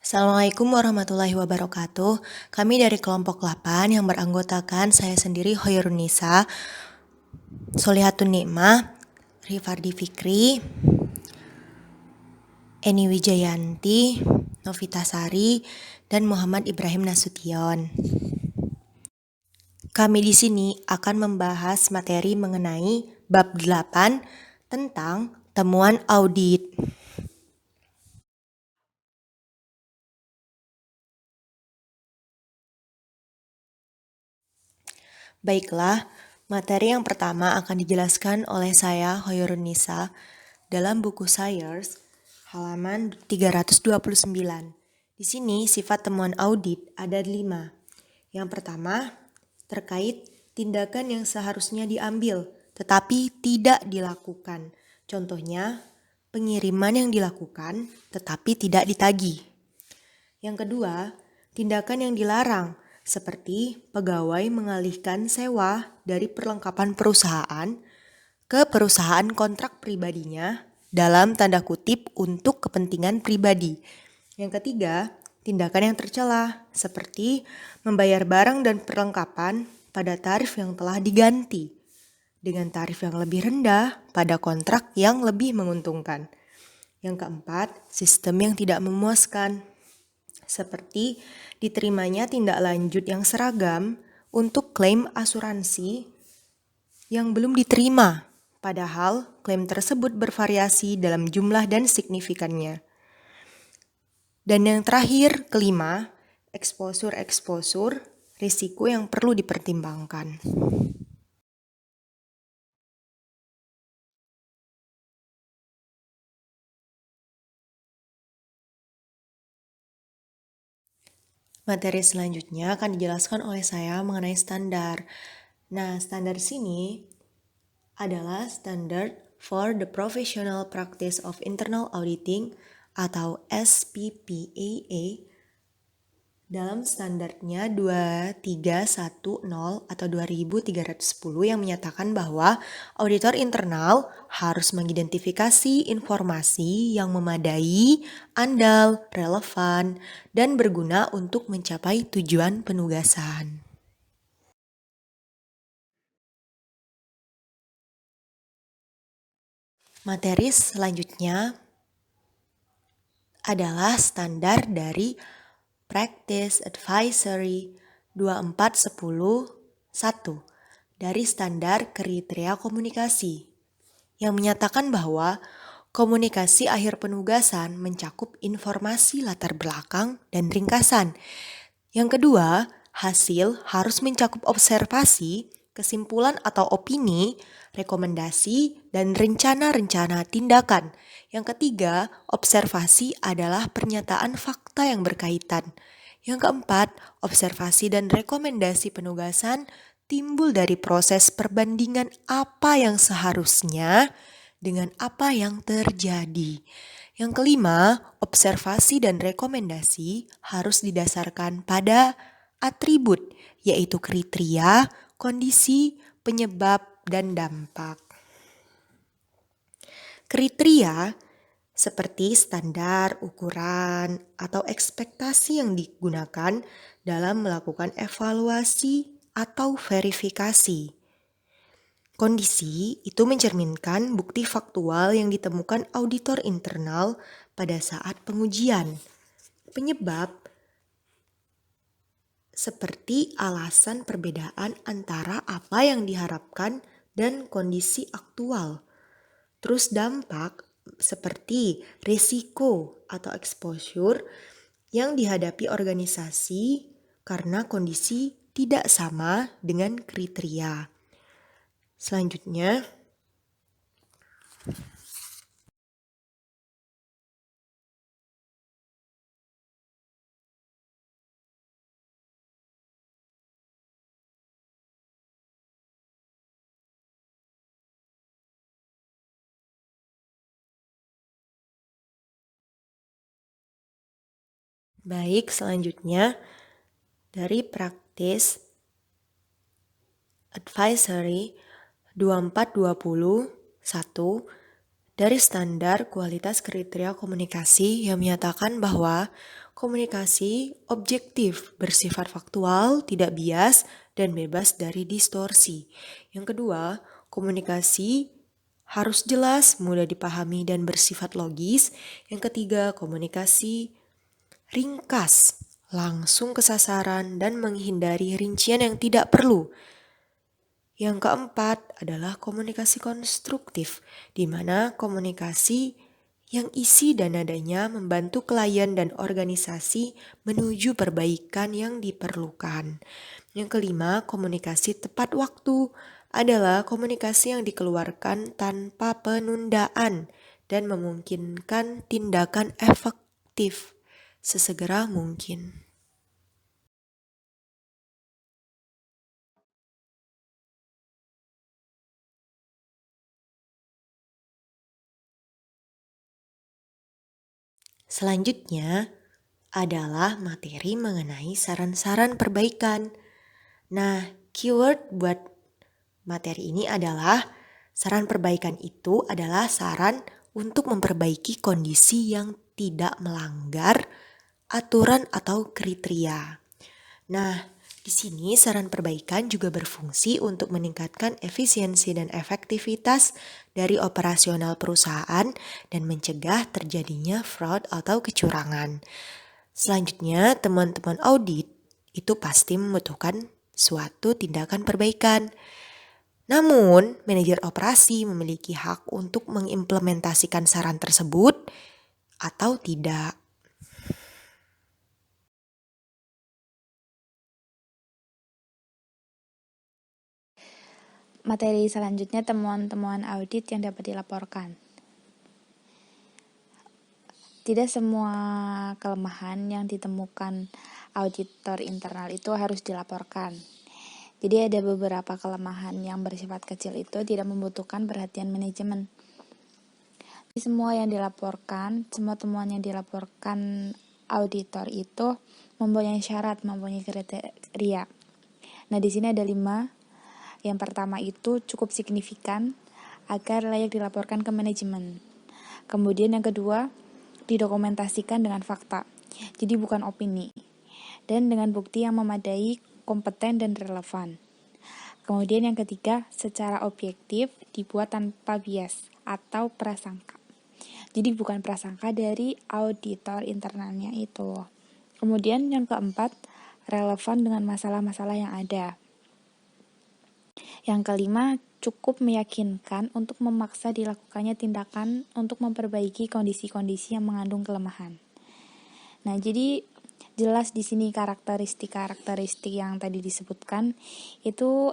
Assalamualaikum warahmatullahi wabarakatuh. Kami dari kelompok 8 yang beranggotakan saya sendiri Hoirunisa, Solihatun Nikmah, Rifardi Fikri, Eni Wijayanti, Novita Sari, dan Muhammad Ibrahim Nasution. Kami di sini akan membahas materi mengenai bab 8 tentang temuan audit. Baiklah, materi yang pertama akan dijelaskan oleh saya, Hoirunisa, dalam buku Sayers, halaman 329. Di sini sifat temuan audit ada 5. Yang pertama, terkait tindakan yang seharusnya diambil, tetapi tidak dilakukan. Contohnya, pengiriman yang dilakukan, tetapi tidak ditagih. Yang kedua, tindakan yang dilarang, seperti pegawai mengalihkan sewa dari perlengkapan perusahaan ke perusahaan kontrak pribadinya dalam tanda kutip untuk kepentingan pribadi. Yang ketiga, tindakan yang tercela, seperti membayar barang dan perlengkapan pada tarif yang telah diganti dengan tarif yang lebih rendah pada kontrak yang lebih menguntungkan. Yang keempat, sistem yang tidak memuaskan, seperti diterimanya tindak lanjut yang seragam untuk klaim asuransi yang belum diterima, padahal klaim tersebut bervariasi dalam jumlah dan signifikannya. Dan yang terakhir, kelima, exposure, risiko yang perlu dipertimbangkan. Materi selanjutnya akan dijelaskan oleh saya mengenai standar. Nah, standar sini adalah Standard for the Professional Practice of Internal Auditing atau SPPAA. Dalam standarnya 2310 atau 2310 yang menyatakan bahwa auditor internal harus mengidentifikasi informasi yang memadai, andal, relevan, dan berguna untuk mencapai tujuan penugasan. Materi selanjutnya adalah standar dari Practice Advisory 2410-1 dari standar kriteria komunikasi yang menyatakan bahwa komunikasi akhir penugasan mencakup informasi latar belakang dan ringkasan. Yang kedua, hasil harus mencakup observasi, kesimpulan atau opini, rekomendasi, dan rencana-rencana tindakan. Yang ketiga, observasi adalah pernyataan fakta yang berkaitan. Yang keempat, observasi dan rekomendasi penugasan timbul dari proses perbandingan apa yang seharusnya dengan apa yang terjadi. Yang kelima, observasi dan rekomendasi harus didasarkan pada atribut, yaitu kriteria, kondisi, penyebab, dan dampak. Kriteria seperti standar, ukuran, atau ekspektasi yang digunakan dalam melakukan evaluasi atau verifikasi. Kondisi itu mencerminkan bukti faktual yang ditemukan auditor internal pada saat pengujian. Penyebab seperti alasan perbedaan antara apa yang diharapkan dan kondisi aktual. Terus dampak seperti risiko atau exposure yang dihadapi organisasi karena kondisi tidak sama dengan kriteria. Selanjutnya, selanjutnya dari Practice Advisory 2420-1 Dari standar kualitas kriteria komunikasi yang menyatakan bahwa komunikasi objektif, bersifat faktual, tidak bias, dan bebas dari distorsi. Yang kedua, komunikasi harus jelas, mudah dipahami, dan bersifat logis. Yang ketiga, komunikasi ringkas, langsung ke sasaran, dan menghindari rincian yang tidak perlu. Yang keempat adalah komunikasi konstruktif, di mana komunikasi yang isi dan nadanya membantu klien dan organisasi menuju perbaikan yang diperlukan. Yang kelima, komunikasi tepat waktu adalah komunikasi yang dikeluarkan tanpa penundaan dan memungkinkan tindakan efektif sesegera mungkin. Selanjutnya adalah materi mengenai saran-saran perbaikan. Nah, keyword buat materi ini adalah saran perbaikan itu adalah saran untuk memperbaiki kondisi yang tidak melanggar aturan atau kriteria. Nah, di sini saran perbaikan juga berfungsi untuk meningkatkan efisiensi dan efektivitas dari operasional perusahaan dan mencegah terjadinya fraud atau kecurangan. Selanjutnya, teman-teman audit itu pasti membutuhkan suatu tindakan perbaikan. Namun, manajer operasi memiliki hak untuk mengimplementasikan saran tersebut atau tidak. Materi selanjutnya temuan-temuan audit yang dapat dilaporkan. Tidak semua kelemahan yang ditemukan auditor internal itu harus dilaporkan. Jadi ada beberapa kelemahan yang bersifat kecil itu tidak membutuhkan perhatian manajemen. Semua temuan yang dilaporkan auditor itu mempunyai syarat, mempunyai kriteria. Nah, di sini ada 5. Yang pertama itu cukup signifikan agar layak dilaporkan ke manajemen. Kemudian yang kedua, didokumentasikan dengan fakta, jadi bukan opini, dan dengan bukti yang memadai, kompeten, dan relevan. Kemudian yang ketiga, secara objektif, dibuat tanpa bias atau prasangka. Jadi bukan prasangka dari auditor internalnya itu. Kemudian yang keempat, relevan dengan masalah-masalah yang ada. Yang kelima, cukup meyakinkan untuk memaksa dilakukannya tindakan untuk memperbaiki kondisi-kondisi yang mengandung kelemahan. Nah, jadi jelas di sini karakteristik yang tadi disebutkan itu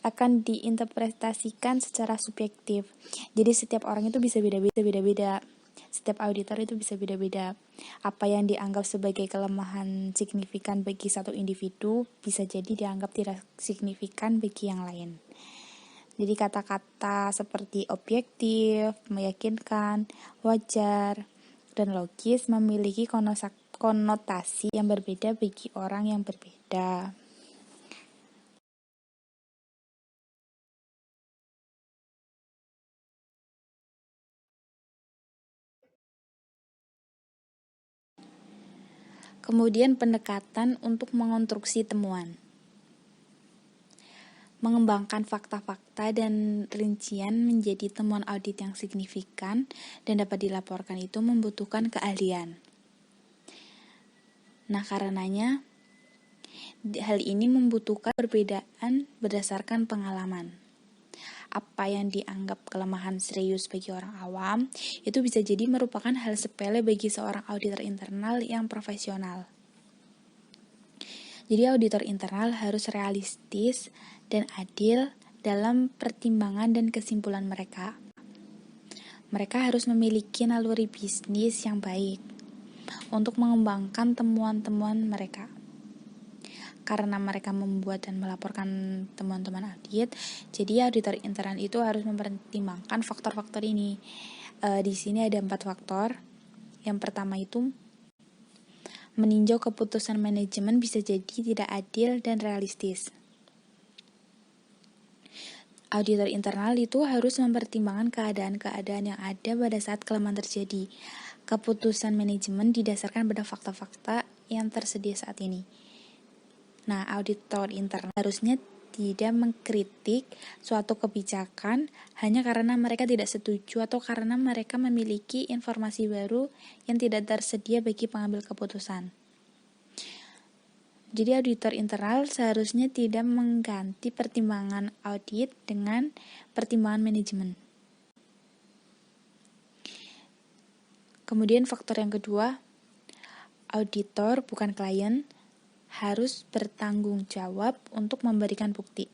akan diinterpretasikan secara subjektif. Jadi setiap orang itu bisa beda-beda. Setiap auditor itu bisa beda-beda. Apa yang dianggap sebagai kelemahan signifikan bagi satu individu bisa jadi dianggap tidak signifikan bagi yang lain. Jadi kata-kata seperti objektif, meyakinkan, wajar, dan logis memiliki konotasi yang berbeda bagi orang yang berbeda. Kemudian pendekatan untuk mengonstruksi temuan. Mengembangkan fakta-fakta dan rincian menjadi temuan audit yang signifikan dan dapat dilaporkan itu membutuhkan keahlian. Nah, karenanya hal ini membutuhkan perbedaan berdasarkan pengalaman. Apa yang dianggap kelemahan serius bagi orang awam, itu bisa jadi merupakan hal sepele bagi seorang auditor internal yang profesional. Jadi auditor internal harus realistis dan adil dalam pertimbangan dan kesimpulan mereka. Mereka harus memiliki naluri bisnis yang baik untuk mengembangkan temuan-temuan mereka. Karena mereka membuat dan melaporkan temuan-temuan audit, jadi auditor internal itu harus mempertimbangkan faktor-faktor ini. Di sini ada 4 faktor. Yang pertama itu meninjau keputusan manajemen bisa jadi tidak adil dan realistis. Auditor internal itu harus mempertimbangkan keadaan-keadaan yang ada pada saat kelemahan terjadi. Keputusan manajemen didasarkan pada fakta-fakta yang tersedia saat ini. Nah, auditor internal harusnya tidak mengkritik suatu kebijakan hanya karena mereka tidak setuju atau karena mereka memiliki informasi baru yang tidak tersedia bagi pengambil keputusan. Jadi auditor internal seharusnya tidak mengganti pertimbangan audit dengan pertimbangan manajemen. Kemudian faktor yang kedua, auditor bukan klien harus bertanggung jawab untuk memberikan bukti.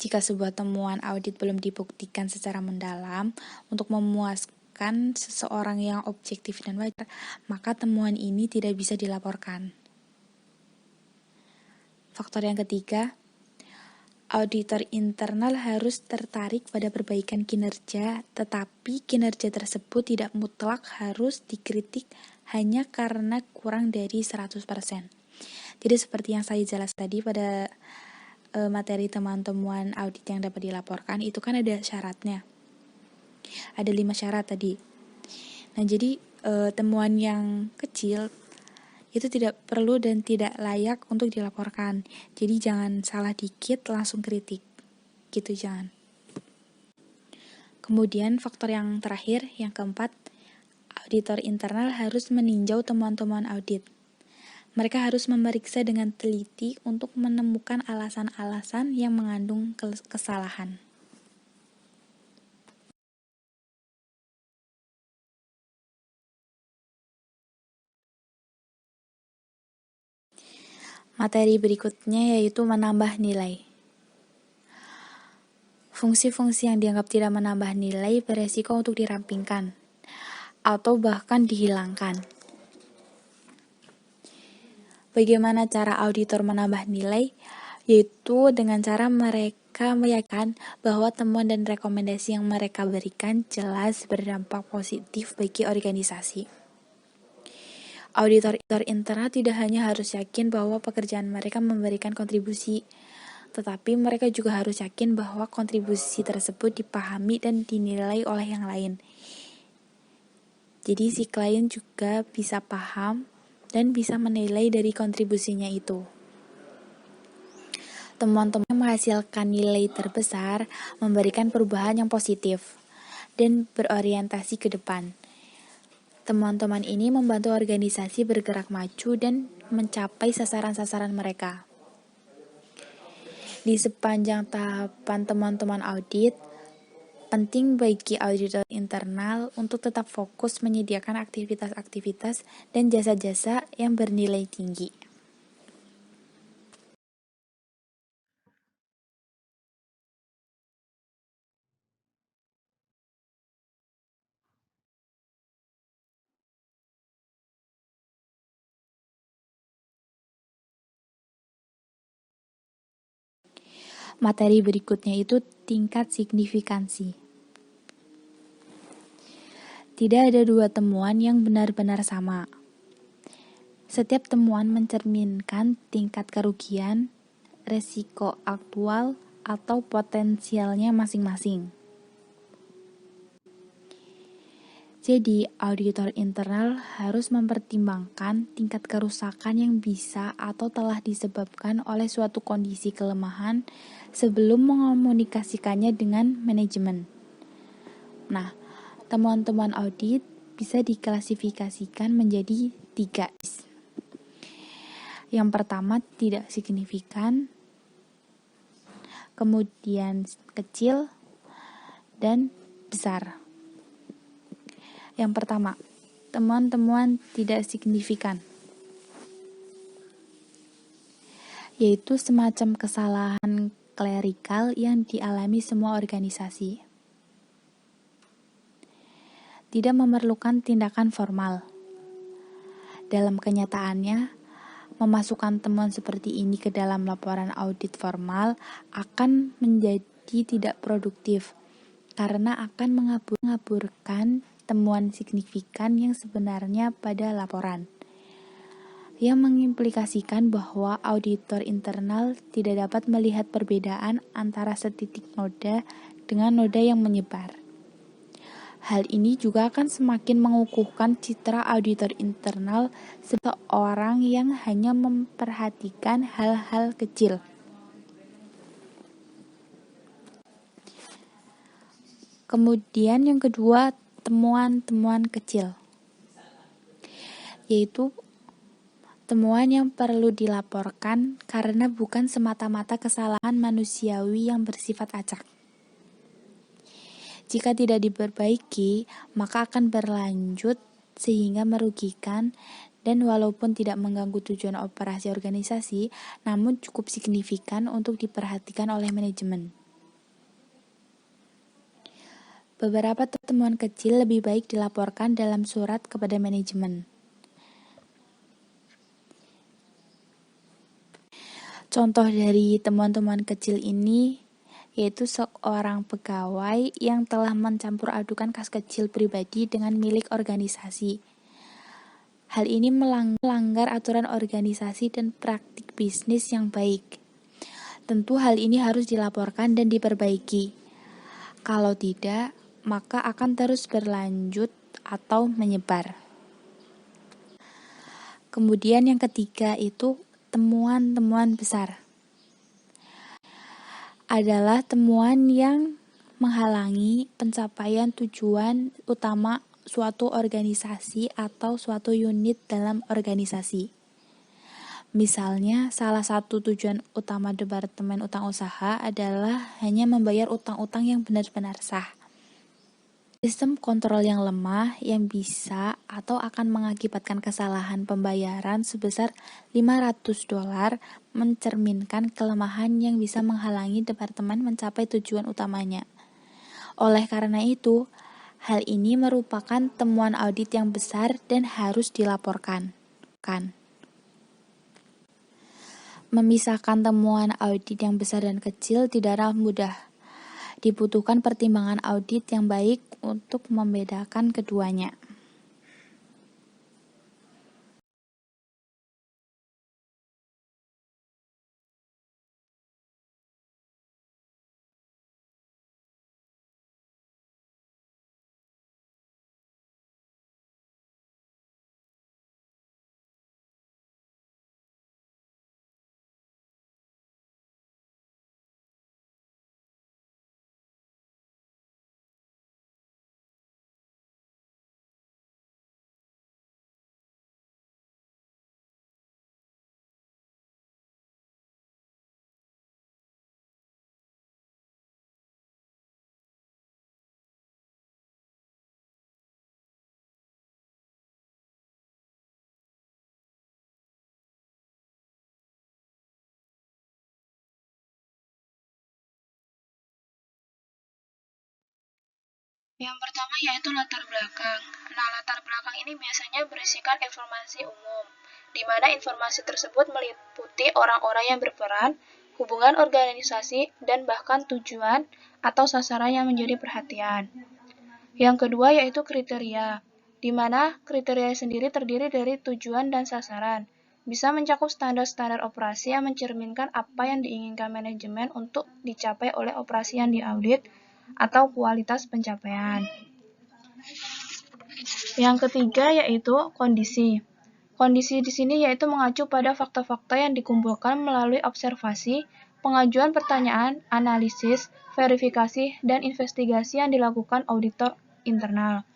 Jika sebuah temuan audit belum dibuktikan secara mendalam untuk memuaskan seseorang yang objektif dan wajar, maka temuan ini tidak bisa dilaporkan. Faktor yang ketiga, auditor internal harus tertarik pada perbaikan kinerja, tetapi kinerja tersebut tidak mutlak harus dikritik hanya karena kurang dari 100%. Jadi seperti yang saya jelaskan tadi pada materi temuan-temuan audit yang dapat dilaporkan, itu kan ada syaratnya. Ada 5 syarat tadi. Nah, jadi temuan yang kecil itu tidak perlu dan tidak layak untuk dilaporkan. Jadi jangan salah dikit langsung kritik. Gitu jangan. Kemudian faktor yang terakhir, yang keempat, auditor internal harus meninjau temuan-temuan audit. Mereka harus memeriksa dengan teliti untuk menemukan alasan-alasan yang mengandung kesalahan. Materi berikutnya yaitu menambah nilai. Fungsi-fungsi yang dianggap tidak menambah nilai beresiko untuk dirampingkan atau bahkan dihilangkan. Bagaimana cara auditor menambah nilai? Yaitu dengan cara mereka meyakinkan bahwa temuan dan rekomendasi yang mereka berikan jelas berdampak positif bagi organisasi. Auditor internal tidak hanya harus yakin bahwa pekerjaan mereka memberikan kontribusi, tetapi mereka juga harus yakin bahwa kontribusi tersebut dipahami dan dinilai oleh yang lain. Jadi si klien juga bisa paham dan bisa menilai dari kontribusinya itu. Temuan-temuan yang menghasilkan nilai terbesar memberikan perubahan yang positif dan berorientasi ke depan. Temuan-temuan ini membantu organisasi bergerak maju dan mencapai sasaran-sasaran mereka. Di sepanjang tahapan temuan-temuan audit, penting bagi auditor internal untuk tetap fokus menyediakan aktivitas-aktivitas dan jasa-jasa yang bernilai tinggi. Materi berikutnya itu tingkat signifikansi. Tidak ada dua temuan yang benar-benar sama. Setiap temuan mencerminkan tingkat kerugian, resiko aktual, atau potensialnya masing-masing. Jadi, auditor internal harus mempertimbangkan tingkat kerusakan yang bisa atau telah disebabkan oleh suatu kondisi kelemahan sebelum mengomunikasikannya dengan manajemen. Nah, temuan-temuan audit bisa diklasifikasikan menjadi 3. Yang pertama, tidak signifikan, kemudian kecil, dan besar. Yang pertama, temuan-temuan tidak signifikan, yaitu semacam kesalahan klerikal yang dialami semua organisasi. Tidak memerlukan tindakan formal. Dalam kenyataannya, memasukkan temuan seperti ini ke dalam laporan audit formal akan menjadi tidak produktif, karena akan mengaburkan temuan signifikan yang sebenarnya pada laporan. yang mengimplikasikan bahwa auditor internal tidak dapat melihat perbedaan antara setitik noda dengan noda yang menyebar. Hal ini juga akan semakin mengukuhkan citra auditor internal sebagai orang yang hanya memperhatikan hal-hal kecil. Kemudian yang kedua, temuan-temuan kecil, yaitu temuan yang perlu dilaporkan karena bukan semata-mata kesalahan manusiawi yang bersifat acak. Jika tidak diperbaiki, maka akan berlanjut sehingga merugikan dan walaupun tidak mengganggu tujuan operasi organisasi, namun cukup signifikan untuk diperhatikan oleh manajemen. Beberapa temuan kecil lebih baik dilaporkan dalam surat kepada manajemen. Contoh dari temuan-temuan kecil ini yaitu seorang pegawai yang telah mencampur adukan kas kecil pribadi dengan milik organisasi. Hal ini melanggar aturan organisasi dan praktik bisnis yang baik. Tentu hal ini harus dilaporkan dan diperbaiki. Kalau tidak, maka akan terus berlanjut atau menyebar. Kemudian yang ketiga itu temuan-temuan besar. Adalah temuan yang menghalangi pencapaian tujuan utama suatu organisasi atau suatu unit dalam organisasi. Misalnya, salah satu tujuan utama Departemen Utang Usaha adalah hanya membayar utang-utang yang benar-benar sah. Sistem kontrol yang lemah yang bisa atau akan mengakibatkan kesalahan pembayaran sebesar $500 mencerminkan kelemahan yang bisa menghalangi departemen mencapai tujuan utamanya. Oleh karena itu, hal ini merupakan temuan audit yang besar dan harus dilaporkan. Memisahkan temuan audit yang besar dan kecil tidaklah mudah. Dibutuhkan pertimbangan audit yang baik untuk membedakan keduanya. Yang pertama yaitu latar belakang. Nah, latar belakang ini biasanya berisikan informasi umum, di mana informasi tersebut meliputi orang-orang yang berperan, hubungan organisasi, dan bahkan tujuan atau sasaran yang menjadi perhatian. Yang kedua yaitu kriteria, di mana kriteria sendiri terdiri dari tujuan dan sasaran, bisa mencakup standar-standar operasi yang mencerminkan apa yang diinginkan manajemen untuk dicapai oleh operasi yang diaudit, atau kualitas pencapaian. Yang ketiga yaitu kondisi. Kondisi di sini yaitu mengacu pada fakta-fakta yang dikumpulkan melalui observasi, pengajuan pertanyaan, analisis, verifikasi, dan investigasi yang dilakukan auditor internal.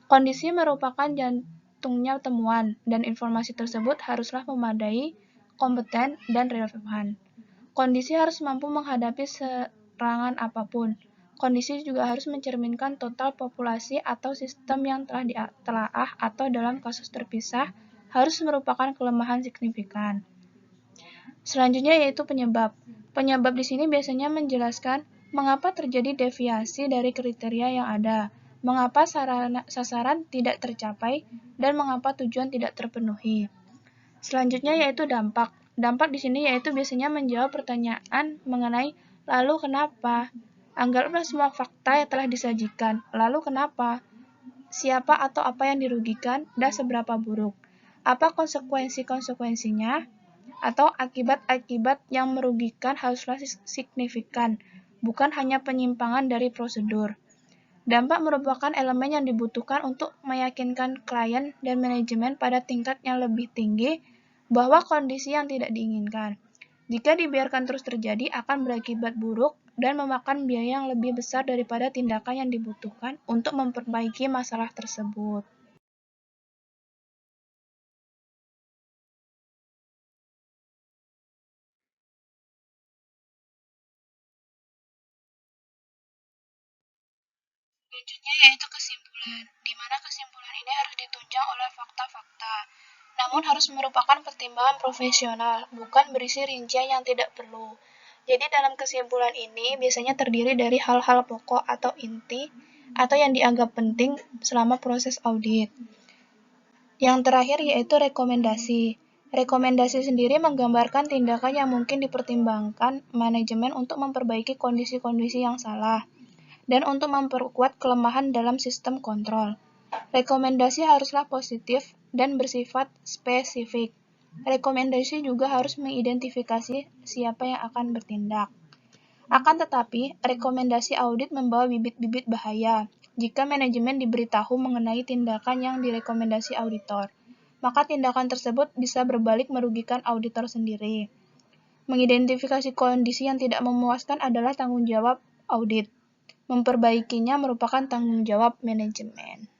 Kondisi merupakan jantungnya temuan, dan informasi tersebut haruslah memadai, kompeten, dan relevan. Kondisi harus mampu menghadapi serangan apapun. Kondisi juga harus mencerminkan total populasi atau sistem yang telah ditelaah atau dalam kasus terpisah harus merupakan kelemahan signifikan. Selanjutnya yaitu penyebab. Penyebab di sini biasanya menjelaskan mengapa terjadi deviasi dari kriteria yang ada, mengapa sasaran tidak tercapai, dan mengapa tujuan tidak terpenuhi. Selanjutnya yaitu dampak. Dampak di sini yaitu biasanya menjawab pertanyaan mengenai lalu kenapa. Anggaplah semua fakta yang telah disajikan. Lalu kenapa? Siapa atau apa yang dirugikan dan seberapa buruk? Apa konsekuensi-konsekuensinya? Atau akibat-akibat yang merugikan haruslah signifikan, bukan hanya penyimpangan dari prosedur. Dampak merupakan elemen yang dibutuhkan untuk meyakinkan klien dan manajemen pada tingkat yang lebih tinggi bahwa kondisi yang tidak diinginkan, jika dibiarkan terus terjadi, akan berakibat buruk dan memakan biaya yang lebih besar daripada tindakan yang dibutuhkan untuk memperbaiki masalah tersebut. Selanjutnya yaitu kesimpulan, di mana kesimpulan ini harus ditunjang oleh fakta-fakta, namun harus merupakan pertimbangan profesional, bukan berisi rincian yang tidak perlu. Jadi dalam kesimpulan ini biasanya terdiri dari hal-hal pokok atau inti, atau yang dianggap penting selama proses audit. Yang terakhir yaitu rekomendasi. Rekomendasi sendiri menggambarkan tindakan yang mungkin dipertimbangkan manajemen untuk memperbaiki kondisi-kondisi yang salah dan untuk memperkuat kelemahan dalam sistem kontrol. Rekomendasi haruslah positif dan bersifat spesifik. Rekomendasi juga harus mengidentifikasi siapa yang akan bertindak. Akan tetapi, rekomendasi audit membawa bibit-bibit bahaya. Jika manajemen diberitahu mengenai tindakan yang direkomendasi auditor, maka tindakan tersebut bisa berbalik merugikan auditor sendiri. Mengidentifikasi kondisi yang tidak memuaskan adalah tanggung jawab audit. Memperbaikinya merupakan tanggung jawab manajemen.